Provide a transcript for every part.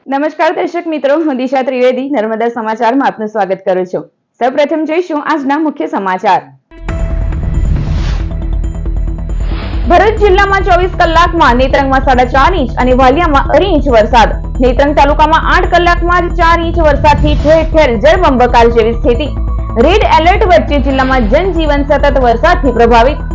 નમસ્કાર દર્શક મિત્રો, હું દિશા ત્રિવેદી નર્મદા સમાચારમાં આપનું સ્વાગત કરું છું। સૌપ્રથમ જોઈશું આજના મુખ્ય સમાચાર। ભરૂચ જિલ્લામાં 24 કલાકમાં નેત્રંગમાં 4.5 ઇંચ અને વાલિયામાં 2.5 ઇંચ વરસાદ। નેત્રંગ તાલુકામાં 8 કલાકમાં 4 ઇંચ વરસાદથી ઠેર ઠેર જળબંબાકાર જેવી સ્થિતિ। રેડ એલર્ટ વચ્ચે જિલ્લામાં જનજીવન સતત વરસાદથી પ્રભાવિત।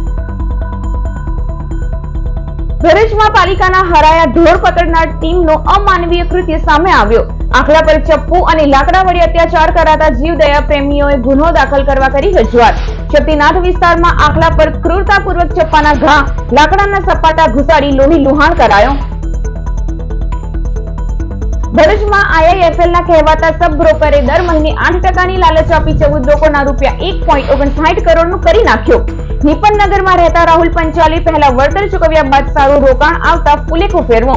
ભરૂચમાં પાલિકાના હરાયા ઢોર પકડનાર ટીમનો અમાનવીય કૃત્ય સામે આવ્યો। આખલા પર ચપ્પુ અને લાકડા વડે અત્યાચાર કરાતા જીવદયા પ્રેમીઓએ ગુનો દાખલ કરવા કરી રજૂઆત। શક્તિનાથ વિસ્તારમાં આખલા પર ક્રૂરતાપૂર્વક ચપ્પાના ઘા, લાકડાના સપાટા ઘુસાડી લોહી લુહાણ કરાયો। ભરૂચમાં આઈઆઈએફએલના કહેવાતા સબ બ્રોકરે દર મહિને 8% લાલચ આપી 14 લોકોના રૂપિયા 1.59 કરોડનું કરી નાખ્યું। નિપનનગરમાં રહેતા રાહુલ પંચાલે પહેલા વળતર ચૂકવ્યા બાદ સારું રોકાણ આવતા ફૂલેકો ફેરવો।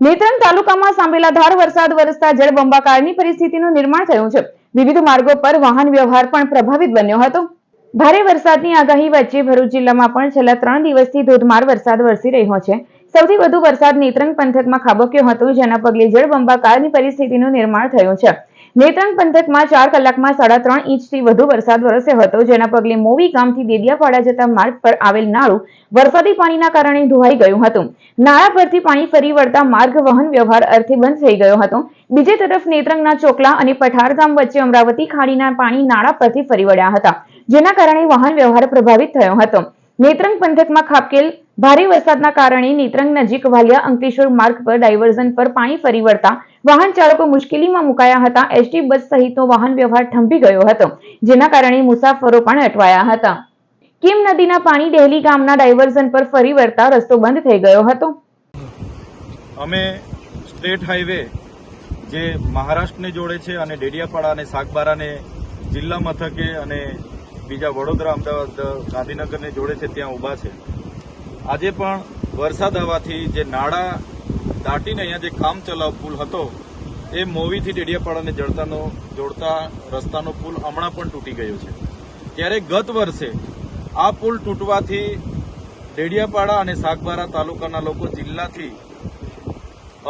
નેત્રંગ તાલુકામાં સાંભેલાધાર વરસાદ વરસતા જળબંબાકારની પરિસ્થિતિનું નિર્માણ થયું છે। વિવિધ માર્ગો પર વાહન વ્યવહાર પણ પ્રભાવિત બન્યો હતો। ભારે વરસાદની આગાહી વચ્ચે ભરૂચ જિલ્લામાં પણ છેલ્લા 3 દિવસથી ધોધમાર વરસાદ વરસી રહ્યો છે। સૌથી વધુ વરસાદ નેત્રંગ પંથકમાં ખાબક્યો હતો, જેના પગલે જળબંબાકારની પરિસ્થિતિનું નિર્માણ થયું છે। નેત્રંગ પંથકમાં 4 કલાકમાં 3.5 ઇંચથી વધુ વરસાદ વરસ્યો હતો, જેના પગલે મોવી ગામથી દેડિયાપાડા જતા માર્ગ પર આવેલ નાળું વરસાદી પાણીના કારણે ધોવાઈ ગયું હતું। નાળા પરથી પાણી ફરી વળતા માર્ગ વાહન વ્યવહાર અર્થે બંધ થઈ ગયો હતો। બીજી તરફ નેત્રંગના ચોકલા અને પઠાર ગામ વચ્ચે અમરાવતી ખાડીના પાણી નાળા પરથી ફરી વળ્યા હતા, જેના કારણે વાહન વ્યવહાર પ્રભાવિત થયો હતો। નેત્રંગ પંથકમાં ખાબકેલ ભારે વરસાદના કારણે નેત્રંગ નજીક વાલિયા અંકલેશ્વર માર્ગ પર ડાયવર્ઝન પર પાણી ફરી વળતા વાહન ચાલકો મુશ્કેલીમાં મુકાયા હતા। એસટી બસ સહિતનો વાહન વ્યવહાર થંભી ગયો હતો, જેના કારણે મુસાફરો પણ અટવાયા હતા। કીમ નદીના પાણી ડેહલી ગામના ડાયવર્ઝન પર ફરી વળતા રસ્તો બંધ થઈ ગયો હતો। અમે સ્ટેટ હાઈવે જે મહારાષ્ટ્રને જોડે છે અને ડેડિયાપાડા અને સાગબારાને જિલ્લા મથકે અને બીજા વડોદરા, અમદાવાદ, ગાંધીનગરને જોડે છે ત્યાં ઊભા છે। આજે પણ વરસાદ આવવાથી જે નાળા દાટીને અહીંયા જે કામ ચલાવ પુલ હતો એ મોવીથી ડેડિયાપાડાને જોડતા રસ્તાનો પુલ હમણાં પણ તૂટી ગયો છે। ત્યારે ગત વર્ષે આ પુલ તૂટવાથી ડેડિયાપાડા અને સાગબારા તાલુકાના લોકો જિલ્લાથી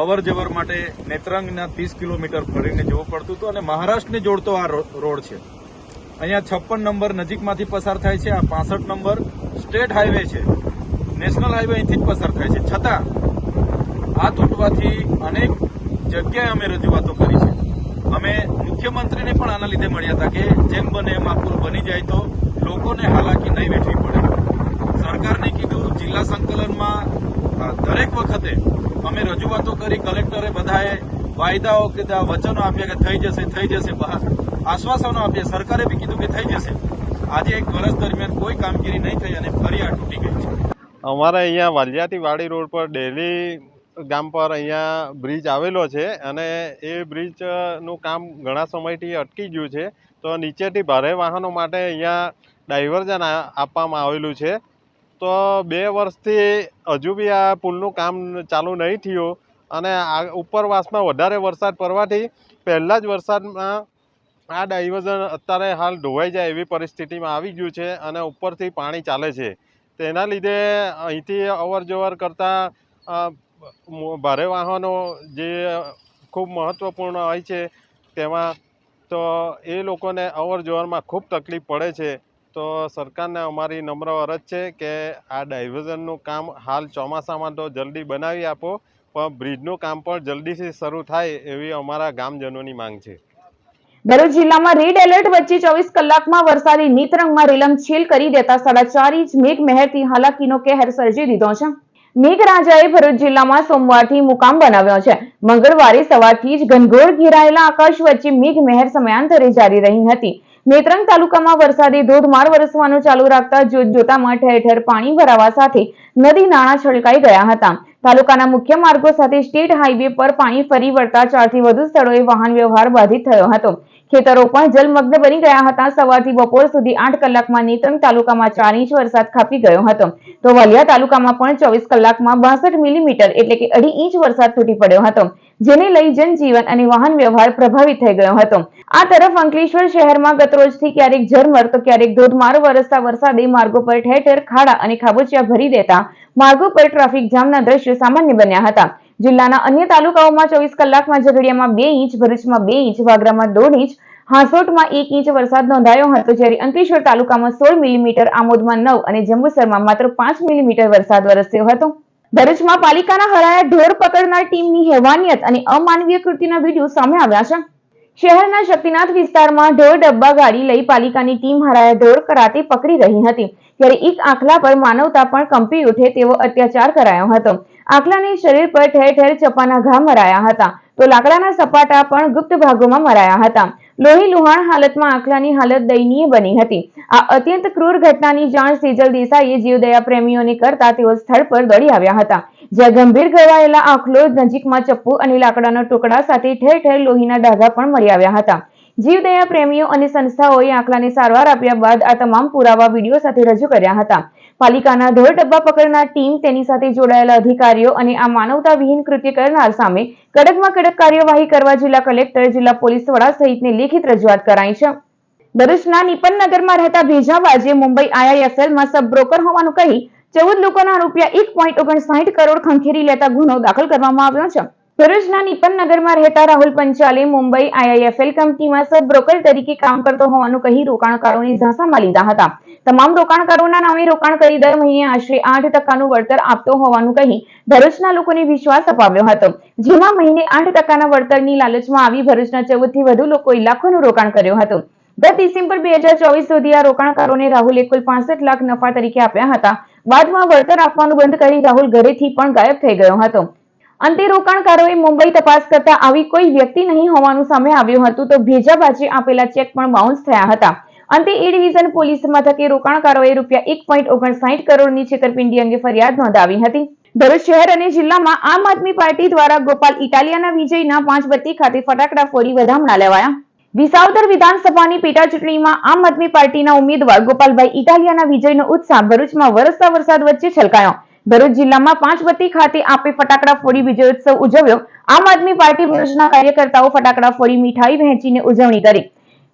અવર જવર માટે નેત્રંગના 30 કિલોમીટર ફરીને જવું પડતું હતું અને મહારાષ્ટ્રને જોડતો આ રોડ છે। અહીંયા 56 નંબર નજીકમાંથી પસાર થાય છે। આ 65 નંબર સ્ટેટ હાઈવે છે, નેશનલ હાઈવે અહીંથી જ પસાર થાય છે। છતાં આ તૂટવાથી અનેક જગ્યાએ અમે રજૂઆતો કરી છે। અમે મુખ્યમંત્રીને પણ આના લીધે મળ્યા હતા કે જેમ બને એમ આ પુલ બની જાય તો લોકોને હાલાકી નહીં વેઠવી પડે। સરકારને કીધું, જિલ્લા સંકલનમાં દરેક વખતે અમે રજૂઆતો કરી, કલેક્ટરે બધાએ વાયદાઓ કીધા, વચનો આપ્યા કે થઈ જશે, આશ્વાસનો આપ્યા, સરકારે બી કીધું કે થઈ જશે। આજે 1 વર્ષ દરમિયાન કોઈ કામગીરી નહીં થઈ અને ફરી આ તૂટી ગઈ છે। અમારે અહીંયા વાલિયાથી વાડી રોડ પર ડેલી ગામ પર અહીંયા બ્રિજ આવેલો છે અને એ બ્રિજનું કામ ઘણા સમયથી અટકી ગયું છે। તો નીચેથી ભારે વાહનો માટે અહીંયા ડાયવર્ઝન આપવામાં આવેલું છે। તો 2 વર્ષથી હજુ બી આ પુલનું કામ ચાલુ નહીં થયું અને ઉપરવાસમાં વધારે વરસાદ પડવાથી પહેલા જ વરસાદમાં આ ડાયવર્ઝન અત્યારે હાલ ધોવાઈ જાય એવી પરિસ્થિતિમાં આવી ગયું છે અને ઉપરથી પાણી ચાલે છે। તેના લીધે અહીંથી અવર જવર કરતા ભારે વાહનો જે ખૂબ મહત્ત્વપૂર્ણ હોય છે તેમાં તો એ લોકોને અવર જવરમાં ખૂબ તકલીફ પડે છે। તો સરકારને અમારી નમ્ર અરજ છે કે આ ડાયવર્ઝનનું કામ હાલ ચોમાસામાં તો જલ્દી બનાવી આપો, પણ બ્રિજનું કામ પણ જલ્દીથી શરૂ થાય એવી અમારા ગામજનોની માંગ છે। ભરૂચ જિલ્લામાં રેડ એલર્ટ વચ્ચે 24 કલાકમાં વરસાદી નેત્રંગમાં રેલમછેલ કરી દેતા 4.5 ઇંચ મેઘમહેરથી હાલાકીનો કહેર સર્જી દીધો છે। મેઘરાજાએ ભરૂચ જિલ્લામાં સોમવારથી મુકામ બનાવ્યો છે। મંગળવારે સવારથી જ ઘનઘોર ઘેરાયેલા આકાશ વચ્ચે મેઘમહેર સમયાંતરે જારી રહી હતી। નેત્રંગ તાલુકામાં વરસાદે ધોધમાર વરસવાનું ચાલુ રાખતા જોતજોતામાં ઠેર ઠેર પાણી ભરાવા સાથે નદી નાળા છલકાઈ ગયા હતા। તાલુકાના મુખ્ય માર્ગો સાથે સ્ટેટ હાઈવે પર પાણી ફરી વળતા 4થી વધુ સ્થળોએ વાહન વ્યવહાર બાધિત થયો હતો। ખેતરો પણ જલમગ્ન બની ગયા હતા. સવારથી બપોર સુધી 8 કલાકમાં નેત્રંગ તાલુકામાં 4 ઇંચ વરસાદ ખાબકી ગયો હતો, તો વાલિયા તાલુકામાં પણ 24 કલાકમાં 62 મિલીમીટર એટલે કે 2.5 ઇંચ વરસાદ તૂટી પડ્યો હતો, જેને લઈ જનજીવન અને વાહન વ્યવહાર પ્રભાવિત થઈ ગયો હતો. આ તરફ અંકલેશ્વર શહેરમાં ગતરોજથી ક્યારેક ઝરમર તો ક્યારેક ધોધમાર વરસતા વરસાદે માર્ગો પર ઠેર ઠેર ખાડા અને ખાબોચિયા ભરી દેતા માર્ગો પર ટ્રાફિક જામના દ્રશ્યો સામાન્ય બન્યા હતા. જિલ્લાના અન્ય તાલુકાઓમાં 24 કલાકમાં ઝઘડિયામાં 2 ઇંચ, ભરૂચમાં 2 ઇંચ, વાગરામાં 1.5 ઇંચ, હાંસોટમાં 1 ઇંચ વરસાદ નોંધાયો હતો, જ્યારે અંકલેશ્વર તાલુકામાં 16 મિલીમીટર, આમોદમાં 9 અને જંબુસરમાં માત્ર 5 મિલીમીટર વરસાદ વરસ્યો હતો. ભરૂચમાં પાલિકાના હરાયા ઢોર પકડનાર ટીમની હેવાનિયત અને અમાનવીય કૃત્યના વિડીયો સામે આવ્યા છે. શહેરના શક્તિનાથ વિસ્તારમાં ઢોર ડબ્બા ગાડી લઈ પાલિકાની ટીમ હરાયા ઢોર કરાતે પકડી રહી હતી, ત્યારે એક આખલા પર માનવતા પણ કંપી ઉઠે તેવો અત્યાચાર કરાયો હતો. આખલાને શરીર પર ઠેર ઠેર ચપ્પાના ઘા મરાયા હતા, તો લાકડાના સપાટા પણ ગુપ્ત ભાગોમાં મરાયા હતા. લોહી લુહાણ હાલતમાં આખલાની હાલત દયનીય બની હતી. આ અત્યંત ક્રૂર ઘટનાની જાણ સેજલ દેસાઈએ જીવદયા પ્રેમીઓને કરતા તેઓ સ્થળ પર દોડી આવ્યા હતા, જ્યાં ગંભીર ઘવાયેલા આખલો નજીકમાં ચપ્પુ અને લાકડાના ટુકડા સાથે ઠેર ઠેર લોહીના ડાઘા પણ મળી આવ્યા હતા. જીવદયા પ્રેમીઓ અને સંસ્થાઓએ આખલાને સારવાર આપ્યા બાદ આ તમામ પુરાવા વિડીયો સાથે રજૂ કર્યા હતા. પાલિકાના ઢોર ડબ્બા પકડનાર ટીમ, તેની સાથે જોડાયેલા અધિકારીઓ અને આ માનવતા વિહીન કૃત્ય કરનાર સામે કડકમાં કડક કાર્યવાહી કરવા જિલ્લા કલેક્ટર, જિલ્લા પોલીસ વડા સહિતને લેખિત રજૂઆત કરાઈ છે. ભરૂચના નિપનનગરમાં રહેતા ભેજાબાજે મુંબઈ IIFLમાં સબ બ્રોકર હોવાનું કહી 14 લોકોના ₹1.59 કરોડ ખંખેરી લેતા ગુનો દાખલ કરવામાં આવ્યો છે. ભરૂચના નિપનનગરમાં રહેતા રાહુલ પંચાલે મુંબઈ IIFL કંપનીમાં સબ બ્રોકર તરીકે કામ કરતો હોવાનું કહી રોકાણકારોને ઝાંસામાં લીધા હતા. તમામ રોકાણકારોના નામે રોકાણ કરી દર મહિને આશરે 8% વળતર આપતો હોવાનું કહી ભરૂચના લોકોને વિશ્વાસ અપાવ્યો હતો, જેમાં મહિને 8% વળતરની લાલચમાં આવી ભરૂચના 14 થી વધુ લોકોએ લાખોનું રોકાણ કર્યું હતું. ગત ડિસેમ્બર 2024 સુધી આ રોકાણકારોને રાહુલે કુલ 65 લાખ નફા તરીકે આપ્યા હતા. બાદમાં વળતર આપવાનું બંધ કરી રાહુલ ઘરેથી પણ ગાયબ થઈ ગયો હતો. અંતે રોકાણકારોએ મુંબઈ તપાસ કરતા આવી કોઈ વ્યક્તિ નહીં હોવાનું સામે આવ્યું હતું, તો ભેજાબાજે આપેલા ચેક પણ બાઉન્સ થયા હતા. અંતે એ ડિવિઝન પોલીસ મથકે રોકાણકારોએ ₹1.59 કરોડની છેતરપિંડી અંગે ફરિયાદ નોંધાવી હતી. ભરૂચ શહેર અને જિલ્લામાં આમ આદમી પાર્ટી દ્વારા ગોપાલ ઇટાલિયાના વિજયના 5 બત્તી ખાતે ફટાકડા ફોડી વધામણા લેવાયા. વિસાવદર વિધાનસભાની પેટા ચૂંટણીમાં આમ આદમી પાર્ટીના ઉમેદવાર ગોપાલભાઈ ઇટાલિયાના વિજયનો ઉત્સાહ ભરૂચમાં વરસતા વરસાદ વચ્ચે છલકાયો. ભરૂચ જિલ્લામાં 5 બત્તી ખાતે આપે ફટાકડા ફોડી વિજયોત્સવ ઉજવ્યો. આમ આદમી પાર્ટી ભરૂચના કાર્યકર્તાઓ ફટાકડા ફોડી મીઠાઈ વહેંચીને ઉજવણી કરી.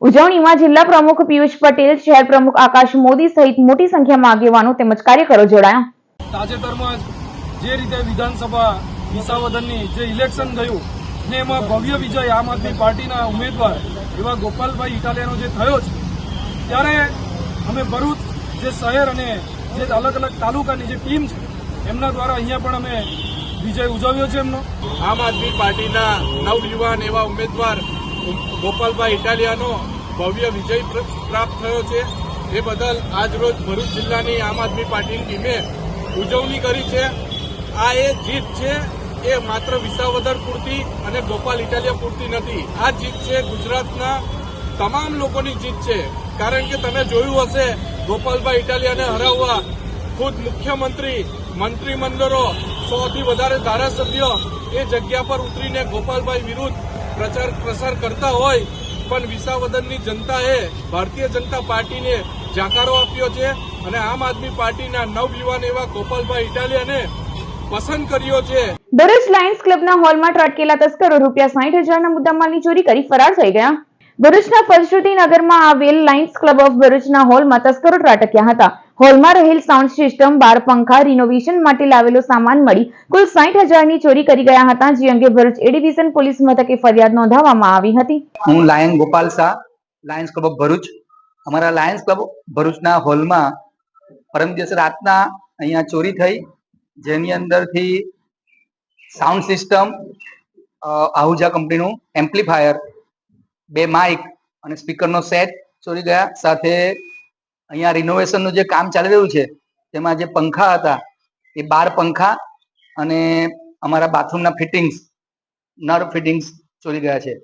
ઉજવણીમાં જિલ્લા પ્રમુખ પિયુષ પટેલ, શહેર પ્રમુખ આકાશ મોદી સહિત મોટી સંખ્યામાં આગેવાનો તેમજ કાર્યકરો જોડાયા. તાજેતરમાં જે રીતે વિધાનસભા વિસાવદરની જે ઇલેક્શન થયું ને એમાં ભવ્ય વિજય આમ આદમી પાર્ટીના ઉમેદવાર એવા ગોપાલભાઈ ઇટાલિયાનો જે થયો છે, ત્યારે અમે ભરૂચ જે શહેર અને જે અલગ અલગ તાલુકાની જે ટીમ છે એમના દ્વારા અહીંયા પણ અમે વિજય ઉજવ્યો છે એમનો. આમ આદમી પાર્ટીના નવયુવાન એવા ઉમેદવાર ગોપાલભાઈ ઇટાલિયાનો ભવ્ય વિજય પ્રાપ્ત થયો છે. એ બદલ આજરોજ ભરૂચ જિલ્લાની આમ આદમી પાર્ટીની ટીમે ઉજવણી કરી છે. આ એ જીત છે એ માત્ર વિસાવદર પૂરતી અને ગોપાલ ઇટાલિયા પૂરતી નથી. આ જીત છે ગુજરાતના તમામ લોકોની જીત છે. કારણ કે તમે જોયું હશે, ગોપાલભાઈ ઇટાલિયાને હરાવવા ખુદ મુખ્યમંત્રી, મંત્રીમંડળો, 100 થી વધારે ધારાસભ્યો એ જગ્યા પર ઉતરીને ગોપાલભાઈ વિરુદ્ધ પ્રચાર પ્રસાર કરતા હોય, પણ વિસાવદરની જનતાએ ભારતીય જનતા પાર્ટીને જાકારો આપ્યો છે અને આમ આદમી પાર્ટીના નવયુવાન એવા ગોપાલભાઈ ઇટાલિયાને પસંદ કર્યો છે. ભરૂચ લાયન્સ ક્લબના હોલમાં ત્રાટકેલા તસ્કરો ₹60,000ના મુદ્દામાલની ચોરી કરી ફરાર થઈ ગયા. ભરૂચના ફલશ્રુતિ નગરમાં આવેલ લાયન્સ ક્લબ ઓફ ભરૂચના હોલમાં તસ્કરો ત્રાટક્યા હતા. હોલમાં રહેલ સાઉન્ડ સિસ્ટમ, 12 પંખા, રિનોવેશન માટે લાવેલો સામાન મળી કુલ 60,000ની ચોરી કરી ગયા હતા, જે અંગે ભરૂચ એ ડિવિઝન પોલીસ મથકે ફરિયાદ નોંધાવવામાં આવી હતી. હું lion Gopal Shah, Lions club of Bharuch. અમારા લાયન્સ ક્લબ ભરૂચના હોલમાં પરમ દિવસે રાતના અહીંયા ચોરી થઈ, જેની અંદરથી સાઉન્ડ સિસ્ટમ, આહુજા કંપનીનું એમ્પ્લીફાયર, 2 માઇક અને સ્પીકરનો સેટ ચોરી ગયા. સાથે અહીંયા રિનોવેશનનું જે કામ ચાલી રહ્યું છે તેમાં જે પંખા હતા એ 12 પંખા અને અમારા બાથરૂમના ફિટિંગ્સ, નળ ફિટિંગ્સ ચોરી ગયા છે,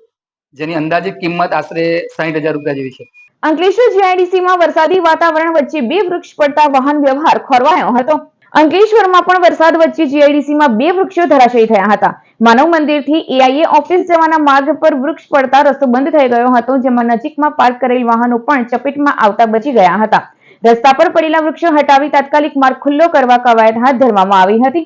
જેની અંદાજિત કિંમત આશરે ₹60,000 જેવી છે. અંકલેશ્વર GIDCમાં વરસાદી વાતાવરણ વચ્ચે 2 વૃક્ષ પડતા વાહન વ્યવહાર ખોરવાયો હતો. અંકલેશ્વરમાં પણ વરસાદ વચ્ચે જીઆઈડીસીમાં 2 વૃક્ષો ધરાશયી થયા હતા. માનવ મંદિરથી એઆઈએ ઓફિસ જવાના માર્ગ પર વૃક્ષ પડતા રસ્તો બંધ થઈ ગયો હતો, જેમાં નજીકમાં પાર્ક કરેલ વાહનો પણ ચપેટમાં આવતા બચી ગયા હતા. રસ્તા પર પડેલા વૃક્ષો હટાવી તાત્કાલિક માર્ગ ખુલ્લો કરવા કવાયત હાથ ધરવામાં આવી હતી.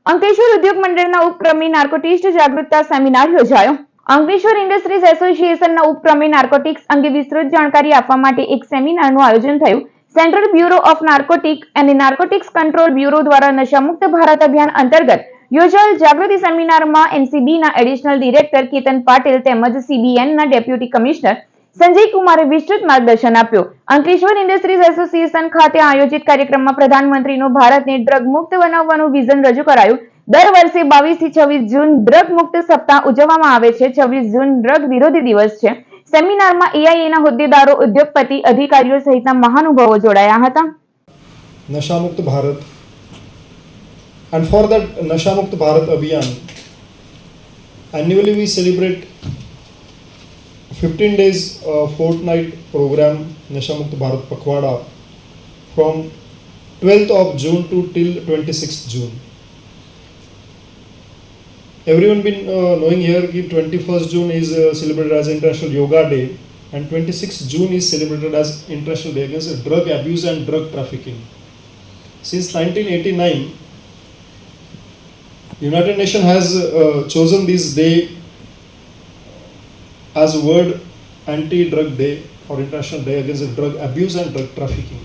અંકલેશ્વર ઉદ્યોગ મંડળના ઉપક્રમે નાર્કોટિક્સ જાગૃતતા સેમિનાર યોજાયો. અંકલેશ્વર ઇન્ડસ્ટ્રીઝ એસોસિએશનના ઉપક્રમે નાર્કોટિક્સ અંગે વિસ્તૃત જાણકારી આપવા માટે એક સેમિનારનું આયોજન થયું. સેન્ટ્રલ બ્યુરો ઓફ નાર્કોટિક અને નાર્કોટિક્સ કંટ્રોલ બ્યુરો દ્વારા નશામુક્ત ભારત અભિયાન અંતર્ગત યોજાયેલ જાગૃતિ સેમિનારમાં એનસીબીના એડિશનલ ડિરેક્ટર કેતન પાટીલ તેમજ સીબીએનના ડેપ્યુટી કમિશનર સંજય કુમારે વિસ્તૃત માર્ગદર્શન આપ્યું. અંકલેશ્વર ઇન્ડસ્ટ્રીઝ એસોસિએશન ખાતે આયોજિત કાર્યક્રમમાં પ્રધાનમંત્રીનું ભારતને ડ્રગ મુક્ત બનાવવાનું વિઝન રજૂ કરાયું. દર વર્ષે 22 થી 26 જૂન ડ્રગ મુક્ત સપ્તાહ ઉજવવામાં આવે છે. 26 જૂન ડ્રગ વિરોધી દિવસ છે. સેમિનારમાં એઆઈએના હોદ્દેદારો, ઉદ્યોગપતિ, અધિકારીઓ સહિતના મહાનુભાવો જોડાયા હતા. नशा मुक्त Bharat, and for that Nasha Mukt Bharat Abhiyan, annually we celebrate 15 days fortnight program Nasha Mukt Bharat Pakhwada from 12th of June to till 26th June. Everyone been knowing here that 21st June is celebrated as International Yoga Day and 26th June is celebrated as International Day Against Drug Abuse and Drug Trafficking. Since 1989, United Nations has chosen this day as World Anti-Drug Day or International Day Against Drug Abuse and Drug Trafficking.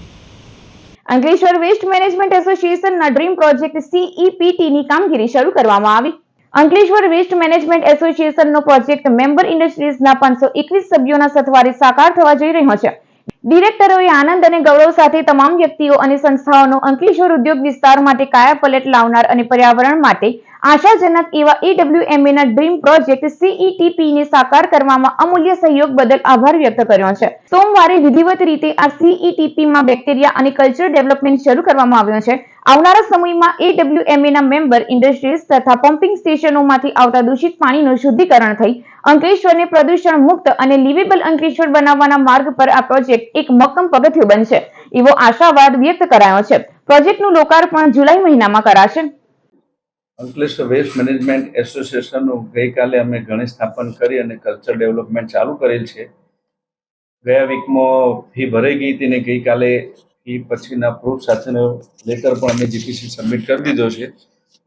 Ankleshwar waste management એસોસિએશનના dream project CEPTની કામગીરી શરૂ કરવામાં આવી. Ankleshwar waste management એસોસિએશનનો project member ઇન્ડસ્ટ્રીઝના 521 સભ્યોના સથવારે સાકાર થવા જઈ રહ્યો છે. ડિરેક્ટરોએ આનંદ અને ગૌરવ સાથે તમામ વ્યક્તિઓ અને સંસ્થાઓનો અંકલેશ્વર ઉદ્યોગ વિસ્તાર માટે કાયાપલટ લાવનાર અને પર્યાવરણ માટે આશાજનક એવા AWMAના ડ્રીમ પ્રોજેક્ટ CETPને સાકાર કરવામાં અમૂલ્ય સહયોગ બદલ આભાર વ્યક્ત કર્યો છે. સોમવારે વિધિવત રીતે આ CETPમાં બેક્ટેરિયા અને કલ્ચર ડેવલપમેન્ટ શરૂ કરવામાં આવ્યો છે. આવનારા સમયમાં AWMAના મેમ્બર ઇન્ડસ્ટ્રીઝ તથા પમ્પિંગ સ્ટેશનોમાંથી આવતા દૂષિત પાણીનું શુદ્ધિકરણ થઈ અંકલેશ્વરને પ્રદૂષણ મુક્ત અને લિવેબલ અંકલેશ્વર બનાવવાના માર્ગ પર આ પ્રોજેક્ટ એક મક્કમ પગથિયું બનશે એવો આશાવાદ વ્યક્ત કરાયો છે. પ્રોજેક્ટનું લોકાર્પણ જુલાઈ મહિનામાં કરાશે. અંકલેશ્વર વેસ્ટ મેનેજમેન્ટ એસોસિએશનનું ગઈકાલે અમે ગણેશ સ્થાપન કરી અને કલ્ચર ડેવલપમેન્ટ ચાલુ કરેલ છે. ગયા વીકમાં ફી ભરાઈ ગઈ હતી ને ગઈકાલે ફી પછીના પ્રૂફ સાથેનો લેટર પણ અમે જીપીસી સબમિટ કરી દીધો છે.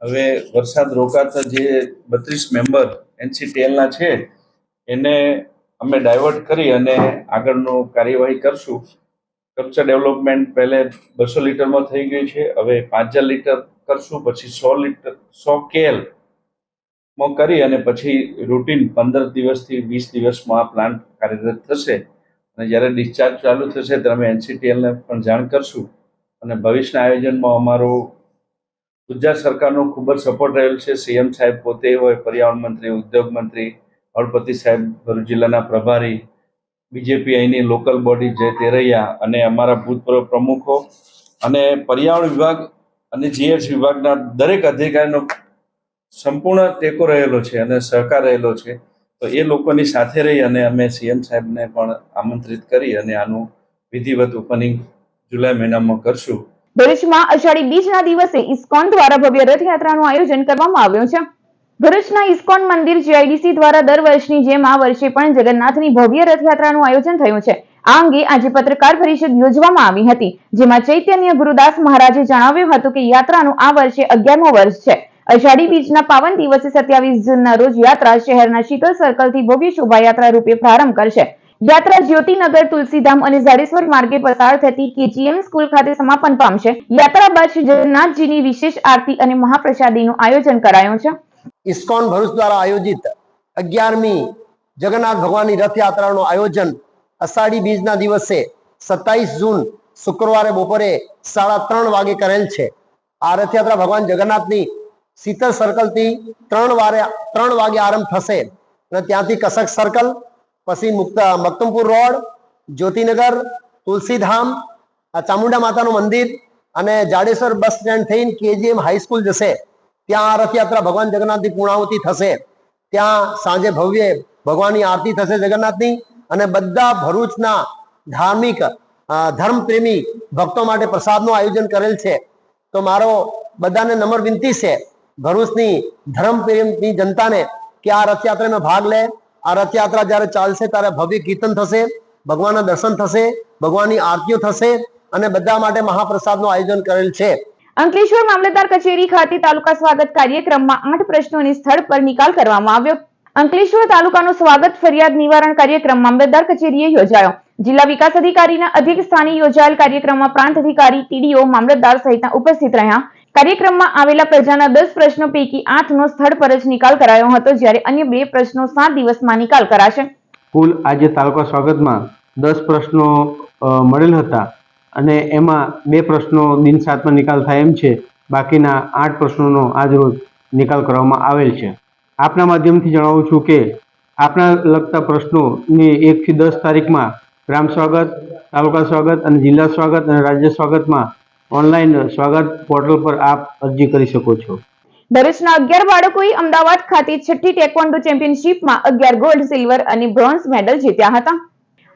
હવે વરસાદ રોકાતા જે 32 મેમ્બર NCTLના છે એને અમે ડાયવર્ટ કરી અને આગળનું કાર્યવાહી કરશું. કલ્ચર ડેવલપમેન્ટ પહેલે 200 લીટરમાં થઈ ગઈ છે, હવે 5000 લીટર કરશું, પછી 100 KL માં કરી અને પછી રૂટીન 15 દિવસથી 20 દિવસમાં આ પ્લાન્ટ કાર્યરત થશે અને જ્યારે ડિસ્ચાર્જ ચાલુ થશે ત્યારે અમે NCTLને પણ જાણ કરશું. અને ભવિષ્યના આયોજનમાં અમારો ગુજરાત સરકારનો ખૂબ જ સપોર્ટ રહેલ છે. CM સાહેબ પોતે હોય, પર્યાવરણ મંત્રી, ઉદ્યોગ મંત્રી, હળપતિ સાહેબ ભરૂચ જિલ્લાના પ્રભારી, BJP અહીંની લોકલ બોડી જય તેરૈયા અને અમારા ભૂતપૂર્વ પ્રમુખો અને પર્યાવરણ વિભાગ અને GS વિભાગના દરેક અધિકારીનો સંપૂર્ણ ટેકો રહેલો છે અને સહકાર રહેલો છે. તો એ લોકોની સાથે રહી અને અમે CM સાહેબને પણ આમંત્રિત કરી અને આનું વિધિવત ઓપનિંગ જુલાઈ મહિનામાં કરશું. ભરૂચમાં અષાઢી બીજના દિવસે ઇસ્કોન દ્વારા ભવ્ય રથયાત્રાનું આયોજન કરવામાં આવ્યું છે. ભરૂચના ઇસ્કોન મંદિર GIDC દ્વારા દર વર્ષની જેમ આ વર્ષે પણ જગન્નાથની ભવ્ય રથયાત્રાનું આયોજન થયું છે. આ અંગે આજે પત્રકાર પરિષદ યોજવામાં આવી હતી, જેમાં ચૈતન્ય ગુરુદાસ મહારાજે જણાવ્યું હતું કે યાત્રાનું આ વર્ષે 11મો વર્ષ છે. અષાઢી બીજના પાવન દિવસે 27 જૂનના રોજ યાત્રા શહેરના શીતલ સર્કલથી ભવ્ય શોભાયાત્રા રૂપે પ્રારંભ કરશે. યાત્રા જ્યોતિનગર, તુલસીધામ અને ઝાડેશ્વર માર્ગે પસાર થતી KGM સ્કૂલ ખાતે સમાપન પામશે. યાત્રા બાદ શ્રી જગન્નાથજીની વિશેષ આરતી અને મહાપ્રસાદીનું આયોજન કરાયું છે. ઇસ્કોન ભરૂચ દ્વારા આયોજિત 11મી જગન્નાથ ભગવાનની રથયાત્રાનું આયોજન અષાઢી બીજના દિવસે 27 જૂન શુક્રવારે બપોરે 3:30 વાગે કરેલ છે. આ રથયાત્રા ભગવાન જગન્નાથની શીતલ સર્કલથી 3 વાગે આરંભ થશે અને ત્યાંથી કસક સર્કલ, પછી મક્તમપુર રોડ, જ્યોતિનગર, તુલસીધામ, ચામુંડા માતાનું મંદિર અને જાડેશ્વર બસ સ્ટેન્ડ થઈને KGM હાઈસ્કૂલ જશે. ત્યાં આ રથયાત્રા ભગવાન જગન્નાથની પૂર્ણાહુતિ થશે. ત્યાં સાંજે ભવ્ય ભગવાનની આરતી થશે જગન્નાથની અને બધા ભરૂચના ધાર્મિક ધર્મપ્રેમી ભક્તો માટે પ્રસાદનું આયોજન કરેલ છે. તો મારો બધાને નમ્ર વિનંતી છે ભરૂચની ધર્મપ્રેમની જનતાને કે આ રથયાત્રામાં ભાગ લે. આ રથયાત્રા જ્યારે ચાલશે ત્યારે ભવ્ય કીર્તન થશે, ભગવાનના દર્શન થશે, ભગવાનની આરતીઓ થશે અને બધા માટે મહાપ્રસાદનું આયોજન કરેલ છે. અંકલેશ્વર મામલતદાર કચેરી ખાતે તાલુકા સ્વાગત કાર્યક્રમમાં 8 પ્રશ્નોની સ્થળ પર નિકાલ કરવામાં આવ્યો. અંકલેશ્વર તાલુકાનો સ્વાગત ફરિયાદ નિવારણ કાર્યક્રમ મામલતદાર કચેરીએ યોજાયો. જિલ્લા વિકાસ અધિકારીના અધ્યક્ષ સ્થાને યોજાયેલ કાર્યક્રમમાં પ્રાંત અધિકારી, ટીડીઓ, મામલતદાર સહિતના ઉપસ્થિત રહ્યા. કાર્યક્રમમાં આવેલા પ્રજાના 10 પ્રશ્નો પૈકી 8નો સ્થળ પર જ નિકાલ કરાયો હતો, જ્યારે અન્ય 2 પ્રશ્નો 7 દિવસમાં નિકાલ કરાશે. કુલ આજે તાલુકા સ્વાગતમાં 10 પ્રશ્નો મળેલ હતા અને એમાં 2 પ્રશ્નો દિન 7માં નિકાલ થાય એમ છે. બાકીના 8 પ્રશ્નોનો આજરોજ નિકાલ કરવામાં આવેલ છે. આપના માધ્યમથી જણાવું છું કે આપના લગતા પ્રશ્નોની 1 થી 10 તારીખમાં ગ્રામ સ્વાગત, તાલુકા સ્વાગત અને જિલ્લા સ્વાગત અને રાજ્ય સ્વાગતમાં ઓનલાઈન સ્વાગત પોર્ટલ પર આપ અરજી કરી શકો છો. ભરૂચના 11 બાળકોએ અમદાવાદ ખાતે 6ઠ્ઠી ટેકવોન્ડો ચેમ્પિયનશિપમાં 11 ગોલ્ડ, સિલ્વર અને બ્રોન્ઝ મેડલ જીત્યા હતા.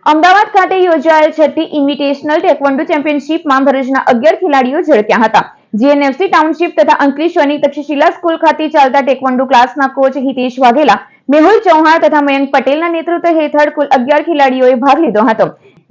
અમદાવાદ ખાતે યોજાયેલ 6ઠ્ઠી ઇન્વિટેશનલ ટેકવોન્ડો ચેમ્પિયનશિપમાં ભરૂચના 11 ખેલાડીઓ ઝળક્યા હતા. જીએનએફસી ટાઉનશીપ તથા અંકલેશ્વરની તક્ષશિલા સ્કૂલ ખાતે ચાલતા ટેકવોન્ડો ક્લાસના કોચ હિતેશ વાઘેલા, મેહુલ ચૌહાણ તથા મયંક પટેલના નેતૃત્વ હેઠળ કુલ 11 ખેલાડીઓએ ભાગ લીધો હતો,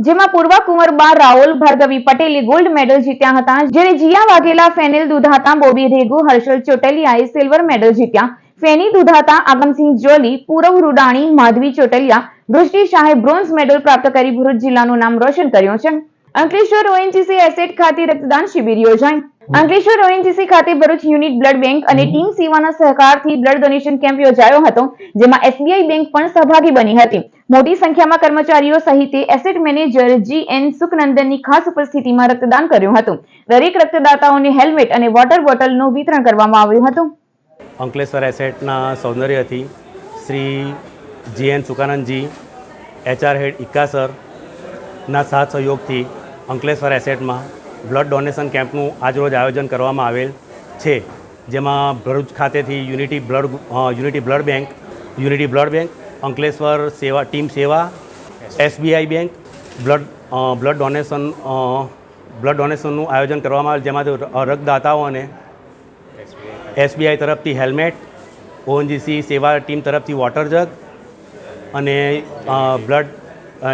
જેમાં પૂર્વા કુંવર બા રાઓલ, ભાર્ગવી પટેલે ગોલ્ડ મેડલ જીત્યા હતા, જ્યારે જીયા વાઘેલા, ફેનિલ દુધાતા, બોબી રેગુ, હર્ષલ ચોટલિયાએ સિલ્વર મેડલ જીત્યા. ફેની દુધાતા, આગમસિંહ જોલી, પૂરવ રૂડાણી, માધવી ચોટલિયા, વૃષ્ટિ શાહે બ્રોન્ઝ મેડલ પ્રાપ્ત કરી ભરૂચ જિલ્લાનું નામ રોશન કર્યું છે. અંકલેશ્વર ઓએનજીસી એસેટ ખાતે રક્તદાન શિબિર યોજાઈ. અંકલેશ્વર ઓએનજીસી ખાતે ભરૂચ યુનિટ બ્લડ બેંક અને ટીમ સેવાના સહકારથી બ્લડ ડોનેશન કેમ્પ યોજાયો હતો, જેમાં એસબીઆઈ બેંક પણ સહભાગી બની હતી. મોટી સંખ્યામાં કર્મચારીઓ સહિત એસેટ મેનેજર GN સુખનંદનની ખાસ ઉપસ્થિતિમાં રક્તદાન કર્યું હતું. દરેક રક્તદાતાઓને હેલ્મેટ અને વોટર બોટલનું વિતરણ કરવામાં આવ્યું હતું. અંકલેશ્વર એસેટના સૌંદર્યથી શ્રી GN સુકાનંદજી, HR હેડ ઇક્કાસરના સાથ સહયોગથી અંકલેશ્વર એસેટમાં બ્લડ ડોનેશન કેમ્પનું આજરોજ આયોજન કરવામાં આવેલ છે, જેમાં ભરૂચ ખાતેથી યુનિટી બ્લડ બેંક, અંકલેશ્વર સેવા ટીમ સેવા, SBI બેંક બ્લડ ડોનેશનનું આયોજન કરવામાં આવેલ, જેમાંથી રક્તદાતાઓને SBI તરફથી હેલ્મેટ, ONGC સેવા ટીમ તરફથી વોટર જગ અને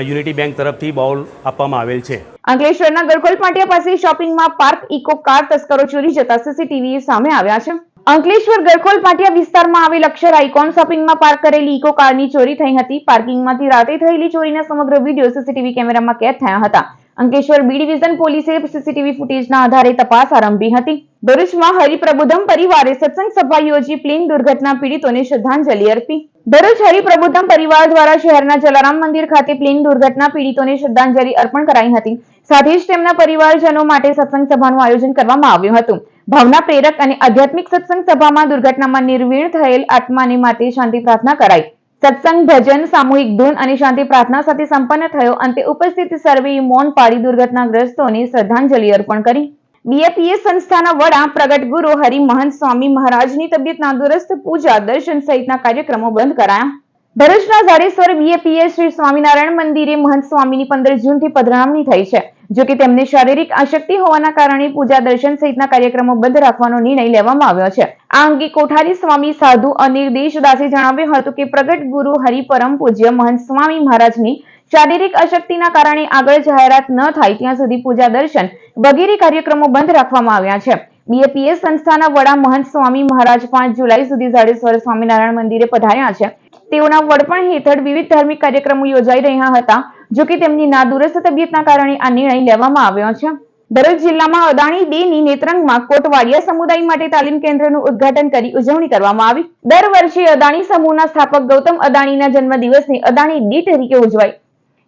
યુનિટી બેંક તરફથી બાઉલ આપવામાં આવેલ છે. અંકલેશ્વરના ગરકોલ પાટિયા પાસે શોપિંગમાં પાર્ક ઇકો કાર તસ્કરો ચોરી જતા સીસીટીવી સામે આવ્યા છે. અંકલેશ્વર ગરકોલ પાટિયા વિસ્તારમાં આવેલ અક્ષર આઇકોન શોપિંગમાં પાર્ક કરેલી ઇકો કારની ચોરી થઈ હતી. પાર્કિંગમાંથી રાતે થયેલી ચોરીના સમગ્ર વિડીયો સીસીટીવી કેમેરામાં કેદ થયા હતા. અંકલેશ્વર બી ડિવિઝન પોલીસે સીસીટીવી ફૂટેજના આધારે તપાસ આરંભી હતી. ભરૂચમાં હરિપ્રબોધમ પરિવારે સત્સંગ સભા યોજી પ્લેન દુર્ઘટના પીડિતોને શ્રદ્ધાંજલિ અર્પી. ભરૂચ હરિપ્રબોધમ પરિવાર દ્વારા શહેરના જલારામ મંદિર ખાતે પ્લેન દુર્ઘટના પીડિતોને શ્રદ્ધાંજલિ અર્પણ કરાઈ હતી. સાથે જ તેમના પરિવારજનો માટે સત્સંગ સભાનું આયોજન કરવામાં આવ્યું હતું. ભાવના પ્રેરક અને આધ્યાત્મિક સત્સંગ સભામાં દુર્ઘટનામાં નિર્વીણ થયેલ આત્માને માટે શાંતિ પ્રાર્થના કરાઈ. સત્સંગ, ભજન, સામૂહિક ધૂન અને શાંતિ પ્રાર્થના સાથે સંપન્ન થયો. અંતે ઉપસ્થિત સર્વેએ મૌન પાડી દુર્ઘટનાગ્રસ્તોને શ્રદ્ધાંજલિ અર્પણ કરી. BAPS સંસ્થાના વડા પ્રગટ ગુરુ હરિ મહંત સ્વામી મહારાજની તબિયત નાદુરસ્ત, પૂજા, દર્શન સહિતના કાર્યક્રમો બંધ કરાયા. ભરૂચના ઝાડેશ્વર BAPS શ્રી સ્વામિનારાયણ મંદિરે મહંત સ્વામીની 15 જૂનથી પધરામણી થઈ છે. જો કે તેમને શારીરિક અશક્તિ હોવાના કારણે પૂજા, દર્શન સહિતના કાર્યક્રમો બંધ રાખવાનો નિર્ણય લેવામાં આવ્યો છે. આ અંગે કોઠારી સ્વામી સાધુ અનિર્દેશ દાસે જણાવ્યું હતું કે પ્રગટ ગુરુ હરિ પરમ પૂજ્ય મહંત સ્વામી મહારાજની શારીરિક અશક્તિના કારણે આગળ જાહેરાત ન થાય ત્યાં સુધી પૂજા, દર્શન વગેરે કાર્યક્રમો બંધ રાખવામાં આવ્યા છે. BAPS સંસ્થાના વડા મહંત સ્વામી મહારાજ 5 જુલાઈ સુધી ઝાડેશ્વર સ્વામિનારાયણ મંદિરે પધાર્યા છે. તેઓના વડપણ હેઠળ વિવિધ ધાર્મિક કાર્યક્રમો યોજાઈ રહ્યા હતા. જો કે તેમની નાદુરસ્ત તબિયતના કારણે આ નિર્ણય લેવામાં આવ્યો છે. ભરૂચ જિલ્લામાં અદાણી 2 ની નેત્રંગમાં કોટવાડિયા સમુદાય માટે તાલીમ કેન્દ્રનું ઉદ્ઘાટન કરી ઉજવણી કરવામાં આવી. દર વર્ષે અદાણી સમૂહના સ્થાપક ગૌતમ અદાણીના જન્મદિવસને અદાણી D તરીકે ઉજવાય.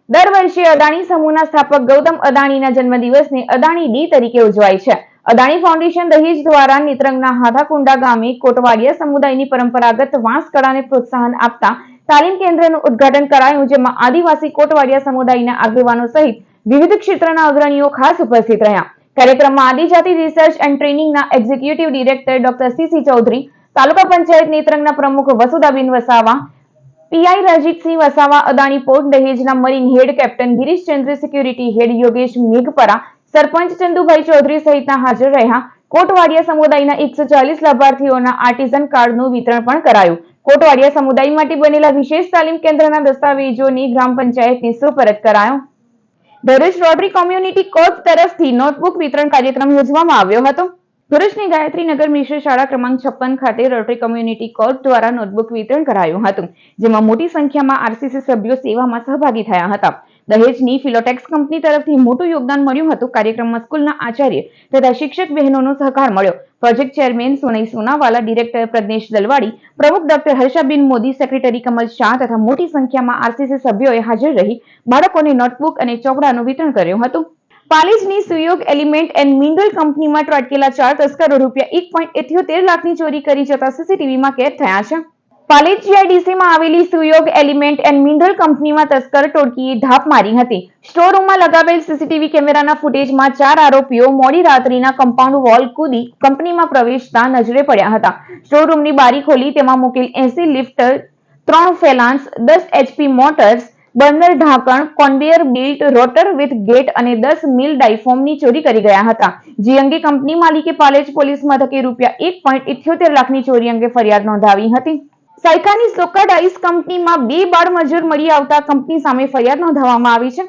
દર વર્ષે અદાણી સમૂહના સ્થાપક ગૌતમ અદાણીના જન્મદિવસને અદાણી D તરીકે ઉજવાય છે. અદાણી ફાઉન્ડેશન દહેજ દ્વારા નેત્રંગના હાથાકુંડા ગામે કોટવાડિયા સમુદાયની પરંપરાગત વાંસ કળાને પ્રોત્સાહન આપતા તાલીમ કેન્દ્રનું ઉદ્ઘાટન કરાયું, જેમાં આદિવાસી કોટવાડિયા સમુદાયના આગેવાનો સહિત વિવિધ ક્ષેત્રના અગ્રણીઓ ખાસ ઉપસ્થિત રહ્યા. કાર્યક્રમમાં આદિજાતિ રિસર્ચ એન્ડ ટ્રેનિંગના executive director doctor CC Chaudhari, taluka panchayat નેત્રંગના પ્રમુખ વસુધાબેન વસાવા, PI રજીતસિંહ વસાવા, અદાણી પોર્ટ દહેજના marine head captain Girishchandra, security head Yogesh Meghpara, sarpanch Chandubhai Chaudhari સહિતના હાજર રહ્યા. કોટવાડિયા સમુદાયના 140 લાભાર્થીઓના આર્ટિઝન કાર્ડનું વિતરણ પણ કરાયું. કોટવાડિયા સમુદાય માટે બનેલા વિશેષ તાલીમ કેન્દ્રના દસ્તાવેજોની ગ્રામ પંચાયતને સુપરત કરાયો. ભરૂચ રોટરી કોમ્યુનિટી કોર્પ તરફથી નોટબુક વિતરણ કાર્યક્રમ યોજવામાં આવ્યો હતો. ભરૂચની ગાયત્રીનગર મિશ્ર શાળા ક્રમાંક 56 ખાતે રોટરી કોમ્યુનિટી કોર્પ દ્વારા નોટબુક વિતરણ કરાયું હતું, જેમાં મોટી સંખ્યામાં આરસીસી સભ્યો સેવામાં સહભાગી થયા હતા. દહેજની ફિલોટેક્સ કંપની તરફથી મોટું યોગદાન મળ્યું હતું. કાર્યક્રમમાં સ્કૂલના આચાર્ય તથા શિક્ષક બહેનોનો સહકાર મળ્યો. Project chairman Sonai Sonawala, director Pragnesh Dalwadi, પ્રમુખ ડોક્ટર હર્ષાબેન મોદી, સેક્રેટરી કમલ શાહ તથા મોટી સંખ્યામાં આરસીસી સભ્યોએ હાજર રહી બાળકોને નોટબુક અને ચોપડાનું વિતરણ કર્યું હતું. પાલેજની સુયોગ એલિમેન્ટ એન્ડ મિનરલ કંપનીમાં ત્રાટકેલા 4 તસ્કરો રૂપિયા 1.78 લાખની ચોરી કરી જતા સીસીટીવીમાં કેદ થયા છે. પાલેજ જીઆઈડીસીમાં આવેલી સુયોગ એલિમેન્ટ એન્ડ મિનરલ કંપનીમાં તસ્કર ટોળકીએ ધાપ મારી હતી. સ્ટોરરૂમમાં લગાવેલ સીસીટીવી કેમેરાના ફૂટેજમાં 4 આરોપીઓ મોડી રાત્રિના કમ્પાઉન્ડ વોલ કૂદી કંપનીમાં પ્રવેશતા નજરે પડ્યા હતા. સ્ટોરરૂમની બારી ખોલી તેમાં મૂકેલ 80 લિફ્ટર, 3 ફેલાન્સ, 10 HP મોટર્સ, બર્નર ઢાંકણ, કોન્વેયર બેલ્ટ, રોટર વિથ ગેટ અને 10 મિલ ડાયફોર્મની ચોરી કરી ગયા હતા. જે અંગે કંપની માલિકે પાલેજ પોલીસ મથકે રૂપિયા 1.78 લાખની ચોરી અંગે ફરિયાદ નોંધાવી હતી. સાયકાની સોકા ડાઇસ કંપનીમાં 2 બાળ મજૂર મળી આવતા કંપની સામે ફરિયાદ નોંધાવવામાં આવી છે.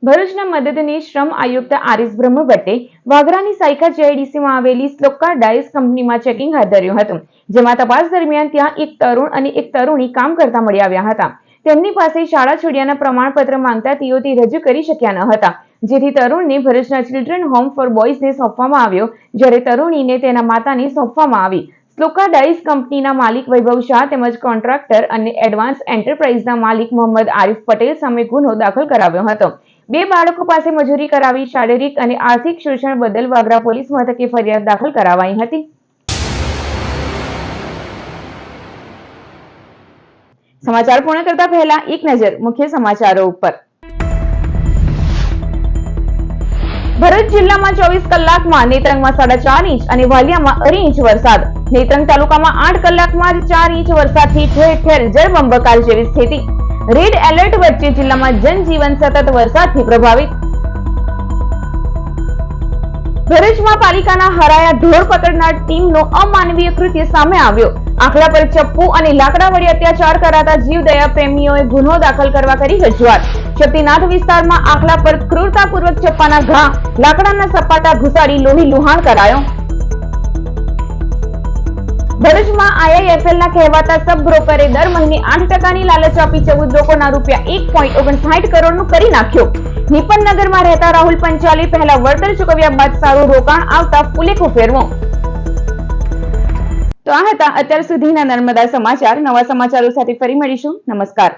ભરૂચના મદદનીશ શ્રમ આયુક્ત આરિફ બ્રહ્મભટ્ટે વાગરાની સાયકા જીઆઈડીસીમાં આવેલી સ્લોકા ડાઇસ કંપનીમાં ચેકિંગ હાથ ધર્યું હતું, જેમાં તપાસ દરમિયાન ત્યાં એક તરુણ અને એક તરુણી કામ કરતા મળી આવ્યા હતા. તેમની પાસે શાળા છોડ્યાના પ્રમાણપત્ર માંગતા તેઓ તે રજૂ કરી શક્યા ન હતા, જેથી તરુણને ભરૂચના ચિલ્ડ્રન હોમ ફોર બોયઝને સોંપવામાં આવ્યો, જ્યારે તરુણીને તેના માતાને સોંપવામાં આવી. સ્લોકા ડાઇસ કંપનીના માલિક વૈભવ શાહ તેમજ કોન્ટ્રાક્ટર અને એડવાન્સ એન્ટરપ્રાઇઝના માલિક મોહમ્મદ આરિફ પટેલ સામે ગુનો દાખલ કરાવ્યો હતો. 2 બાળકો પાસે મજૂરી કરાવી શારીરિક અને આર્થિક શોષણ બદલ વાગરા પોલીસ મથકે ફરિયાદ દાખલ કરાવાઈ હતી. સમાચાર પૂર્ણ કરતા પહેલા એક નજર મુખ્ય સમાચારો ઉપર. ભરૂચ જિલ્લામાં 24 કલાકમાં નેત્રંગમાં 4.5 ઇંચ અને વાલિયામાં 2.5 ઇંચ વરસાદ. નેત્રંગ તાલુકામાં 8 કલાકમાં જ 4 ઇંચ વરસાદથી ઠેર ઠેર જળબંબાકાર જેવી સ્થિતિ. રેડ એલર્ટ વચ્ચે જિલ્લામાં જનજીવન સતત વરસાદથી પ્રભાવિત. ભરૂચમાં પાલિકાના હરાયા ઢોર પકડનાર ટીમનો અમાનવીય કૃત્ય સામે આવ્યો. આખલા પર ચપ્પુ અને લાકડા વડે અત્યાચાર કરાતા જીવદયા પ્રેમીઓએ ગુનો દાખલ કરવા કરી રજૂઆત. શક્તિનાથ વિસ્તારમાં આખલા પર ક્રૂરતાપૂર્વક ચપ્પાના ઘા, લાકડાના સપાટા ઘુસાડી લોહી લુહાણ કરાયો. ભરૂચમાં આઈઆઈએફએલના કહેવાતા સબ બ્રોકરે દર મહિને 8% લાલચ આપી 14 લોકોના રૂપિયા 1.59 કરોડનું કરી નાખ્યો. નિપનનગરમાં રહેતા રાહુલ પંચાલે પહેલા વળતર ચૂકવ્યા બાદ સારું રોકાણ આવતા ફૂલેકું ફેરવો. તો આ હતા અત્યાર સુધીના નર્મદા સમાચાર. નવા સમાચારો સાથે ફરી મળીશું. નમસ્કાર.